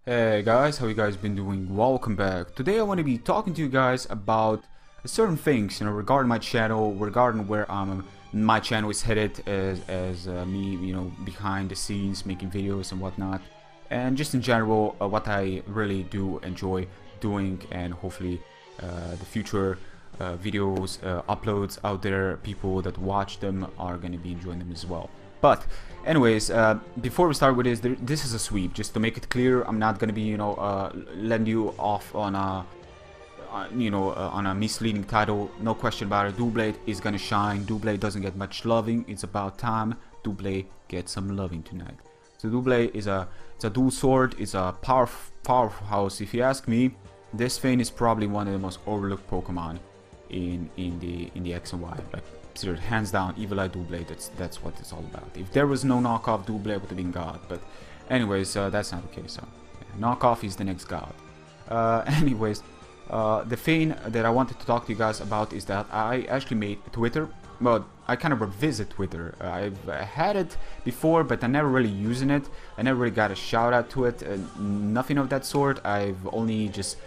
Hey guys, how you guys been doing? Welcome back. Today I want to be talking to you guys about certain things, regarding my channel, regarding where my channel is headed as me, behind the scenes, making videos and whatnot, and just in general, what I really do enjoy doing, and hopefully the future videos, uploads out there, people that watch them are going to be enjoying them as well. But anyways, before we start with this, this is a sweep. Just to make it clear, I'm not gonna be, letting you off on a, on a misleading title. No question about it. Doublade is gonna shine. Doublade doesn't get much loving. It's about time Doublade gets some loving tonight. So Doublade is it's a dual sword. It's a powerhouse. If you ask me, this thing is probably one of the most overlooked Pokemon in the X and Y. Like, seriously, hands down, Evil Eye Doublade, that's what it's all about. If there was no knockoff, Doublade would have been God. But anyways, that's not the case. So yeah, knockoff is the next God. Anyways, the thing that I wanted to talk to you guys about is that I actually made Twitter. Well, I kind of revisit Twitter. I've had it before, but I never really using it. I never really got a shout out to it. Nothing of that sort. I've only just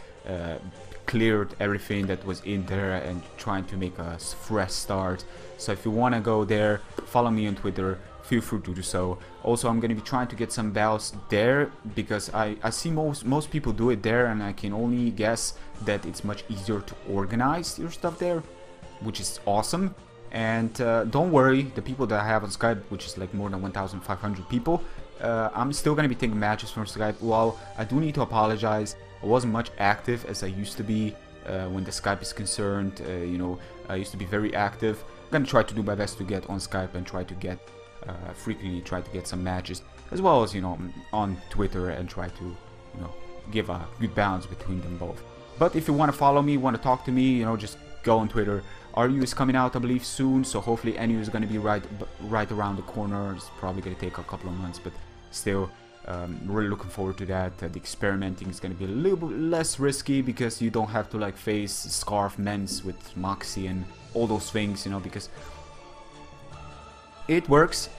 cleared everything that was in there and trying to make a fresh start. So if you want to go there, follow me on Twitter, feel free to do so. Also, I'm going to be trying to get some battles there because I see most people do it there, and I can only guess that it's much easier to organize your stuff there, which is awesome. And don't worry, the people that I have on Skype, which is like more than 1,500 people, I'm still going to be taking matches from Skype. While I do need to apologize, I wasn't much active as I used to be when the Skype is concerned. I used to be very active. I'm going to try to do my best to get on Skype and try to get frequently try to get some matches, as well as on Twitter, and try to give a good balance between them both. But if you want to follow me, want to talk to me, just go on Twitter. RU is coming out, I believe, soon, so hopefully NU is going to be right around the corner. It's probably going to take a couple of months, but still, really looking forward to that. The experimenting is going to be a little bit less risky because you don't have to like face Scarf Mens with Moxie and all those things, because it works,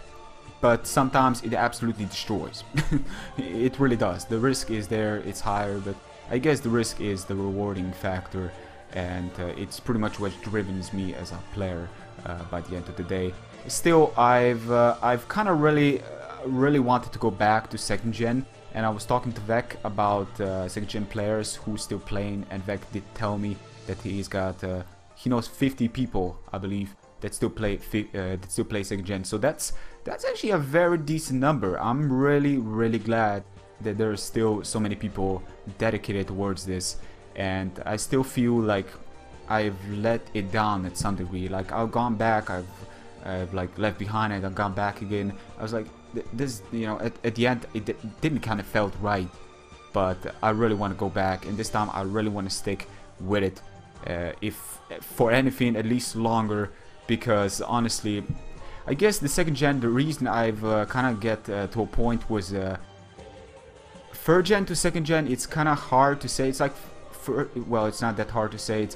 but sometimes it absolutely destroys. It really does. The risk is there, it's higher, but I guess the risk is the rewarding factor, and it's pretty much what drives me as a player by the end of the day. Still, I've kind of really wanted to go back to 2nd gen, and I was talking to Vec about 2nd gen players who still playing, and Vec did tell me that he's got he knows 50 people, I believe, that still play 2nd gen. So that's actually a very decent number. I'm really glad that there are still so many people dedicated towards this, and I still feel like I've let it down at some degree. Like, I've gone back, I've like left behind it, I've gone back again. I was like, this, at the end it didn't kind of felt right, but I really want to go back, and this time I really want to stick with it, if for anything at least longer, because honestly I guess the 2nd gen, the reason I've kind of get to a point was 3rd gen to 2nd gen, it's kind of hard to say. It's like, well, it's not that hard to say.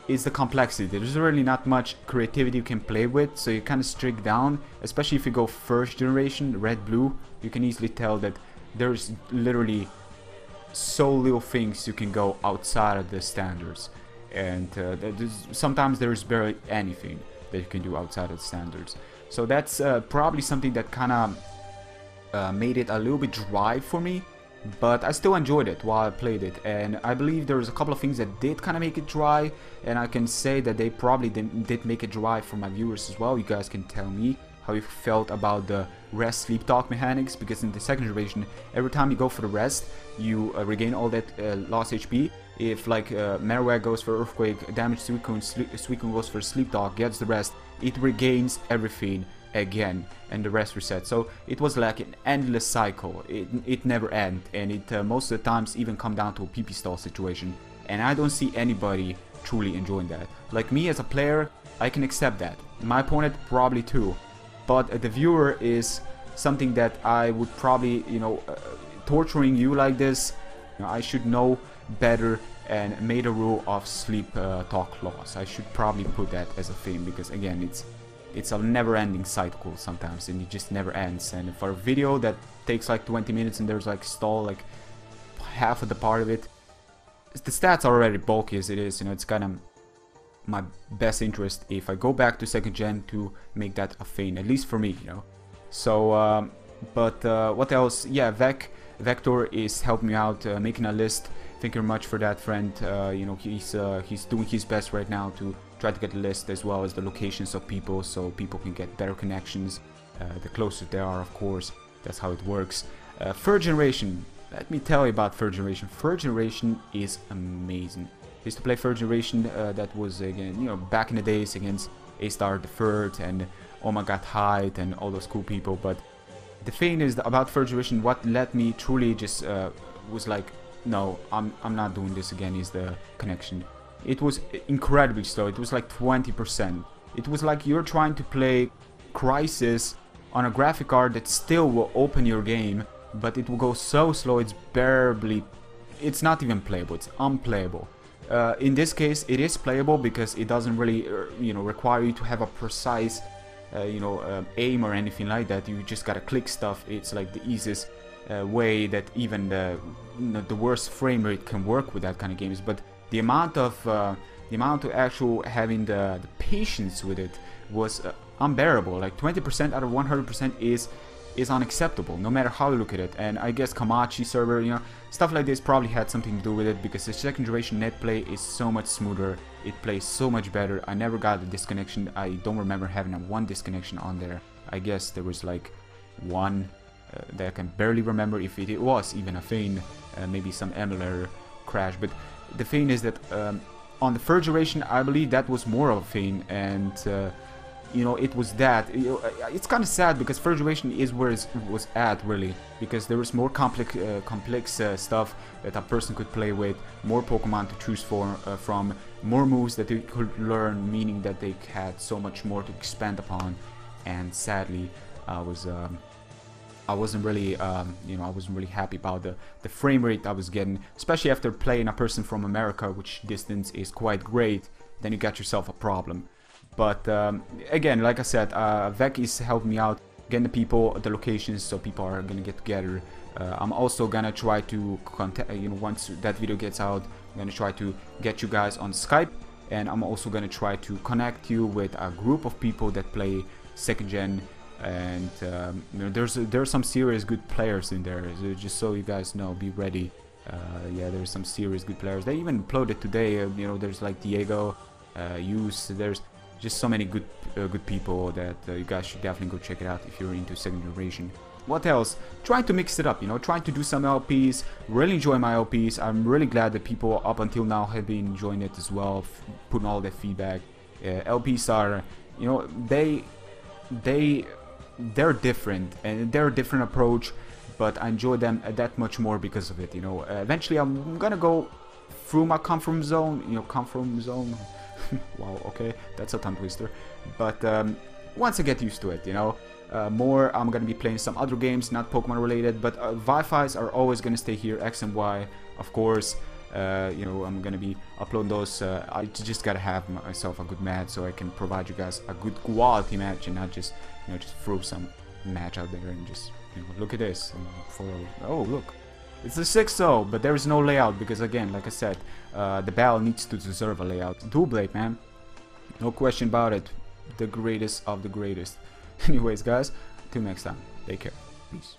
It's the complexity. There's really not much creativity you can play with, so you kind of strict down, especially if you go 1st generation, red, blue. You can easily tell that there's literally so little things you can go outside of the standards, and sometimes there's barely anything that you can do outside of the standards. So that's probably something that kind of made it a little bit dry for me. But I still enjoyed it while I played it, and I believe there was a couple of things that did kind of make it dry, and I can say that they probably did make it dry for my viewers as well. You guys can tell me how you felt about the rest sleep talk mechanics, because in the 2nd generation, every time you go for the rest, you regain all that lost HP. If like Marowak goes for Earthquake, damage Suicune goes for Sleep Talk, gets the rest, it regains everything again, and the rest reset. So it was like an endless cycle. It never ends, and it most of the times even come down to a PP stall situation, and I don't see anybody truly enjoying that. Like me as a player, I can accept that. My opponent probably too, but the viewer is something that I would probably, torturing you like this, I should know better and made a rule of sleep talk loss. I should probably put that as a thing, because again, it's a never-ending cycle sometimes, and it just never ends. And for a video that takes like 20 minutes and there's like stall like half of the part of it. The stats are already bulky as it is, you know, it's kind of my best interest if I go back to 2nd gen to make that a thing, at least for me, you know. So, what else? Yeah, Vector is helping me out, making a list. Thank you very much for that, friend. You know, he's doing his best right now to try to get the list as well as the locations of people, so people can get better connections. The closer they are, of course, that's how it works. 3rd generation. Let me tell you about 3rd generation. 3rd generation is amazing. I used to play 3rd generation. That was again, you know, back in the days against A-Star the 3rd and Oh My God Hyde and all those cool people. But the thing is about 3rd generation, what let me truly just was like, no, I'm not doing this again, is the connection. It was incredibly slow. It was like 20%. It was like you're trying to play Crisis on a graphic card that still will open your game, but it will go so slow it's barely, it's not even playable, it's unplayable. In this case it is playable because it doesn't really you know, require you to have a precise you know, aim or anything like that. You just gotta click stuff. It's like the easiest way that even you know, the worst frame rate can work with that kind of games. But the amount of actual having the patience with it was unbearable. Like 20% out of 100% is unacceptable, no matter how you look at it. And I guess Kamachi server, you know, stuff like this probably had something to do with it, because the 2nd generation net play is so much smoother. It plays so much better. I never got a disconnection. I don't remember having a one disconnection on there. I guess there was like one that I can barely remember if it was even a thing. Maybe some emular crash. But the thing is that on the 3rd generation, I believe that was more of a thing, and you know, it was that. You know, it's kind of sad because 3rd generation is where it was at, really, because there was more complex stuff that a person could play with, more Pokemon to choose from, more moves that they could learn, meaning that they had so much more to expand upon. And sadly, I wasn't really, you know, I wasn't really happy about the frame rate I was getting, especially after playing a person from America, which distance is quite great. Then you got yourself a problem. But again, like I said, Vec is helping me out, getting the people, the locations, so people are gonna get together. I'm also gonna try to contact, you know, once that video gets out, I'm gonna try to get you guys on Skype, and I'm also gonna try to connect you with a group of people that play 2nd gen. And you know, there's some serious good players in there, so just so you guys know, be ready. Yeah, there's some serious good players. They even uploaded today. You know, there's like Diego, Use. There's just so many good people that you guys should definitely go check it out if you're into 2nd generation. What else? Trying to mix it up, you know, trying to do some LPs. Really enjoy my LPs. I'm really glad that people up until now have been enjoying it as well, putting all their feedback. LPs are, you know, they're different, and they're a different approach, but I enjoy them that much more because of it, you know. Eventually I'm gonna go through my comfort zone, you know, comfort zone. Wow, okay, that's a tongue twister. But once I get used to it, you know, more I'm gonna be playing some other games, not Pokemon related, but Wi-Fi's are always gonna stay here, X and Y, of course. You know, I'm gonna be uploading those. I just gotta have myself a good match so I can provide you guys a good quality match, and not just, you know, just throw some match out there and just, you know, look at this. Oh, look, it's the 6-0, but there is no layout because, again, like I said, the battle needs to deserve a layout. Doublade, man, no question about it. The greatest of the greatest. Anyways, guys, till next time, take care. Peace.